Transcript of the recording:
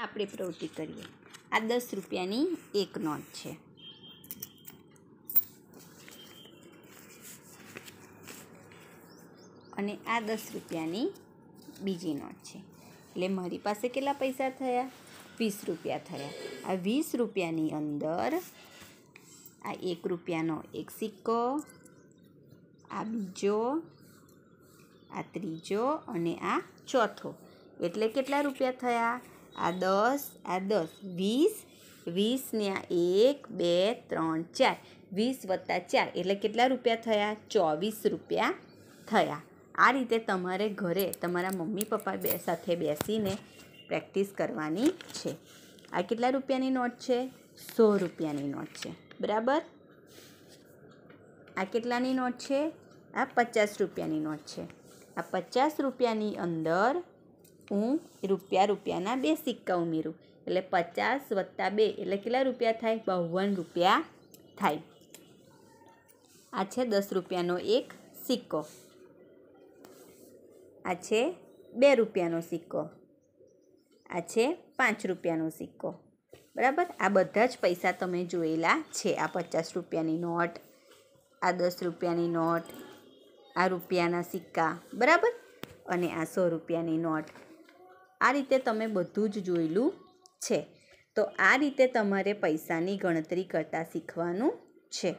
આપણે પ્રવૃત્તિ કરીએ। આ 10 રૂપિયાની એક નોટ છે અને આ 10 રૂપિયાની બીજી નોટ છે, એટલે મારી પાસે કેટલા પૈસા થયા? 20 રૂપિયા થયા। આ 20 રૂપિયાની અંદર આ 1 રૂપિયાનો એક સિક્કો, આ બીજો, આ ત્રીજો અને આ ચોથો, એટલે કેટલા રૂપિયા થયા? આ 10, આ 10, 20, 20 ને આ 1, 2, 3, 4, 20 વત્તા 4 એટલે કેટલા રૂપિયા થયા? 24 રૂપિયા થયા। આ રીતે તમારે ઘરે તમારા મમ્મી પપ્પા સાથે બેસીને પ્રેક્ટિસ કરવાની છે। આ કેટલા રૂપિયાની નોટ છે? 100 રૂપિયાની નોટ છે, બરાબર। આ કેટલાની નોટ છે? આ 50 રૂપિયાની નોટ છે। આ 50 રૂપિયાની અંદર હું રૂપિયાના 2 સિક્કા ઉમેરું, એટલે 50 વત્તા 2 એટલે કેટલા રૂપિયા થાય? 52 રૂપિયા થાય। આ છે 10 રૂપિયાનો એક સિક્કો, આ છે 2 રૂપિયાનો સિક્કો, આ છે 5 રૂપિયાનો સિક્કો, બરાબર। આ બધા જ પૈસા તમે જોયેલા છે। આ 50 રૂપિયાની નોટ, આ 10 રૂપિયાની નોટ, આ રૂપિયાના સિક્કા, બરાબર, અને આ 100 રૂપિયાની નોટ। આ રીતે તમે બધું જ જોયેલું છે। તો આ રીતે તમારે પૈસાની ગણતરી કરતાં શીખવાનું છે।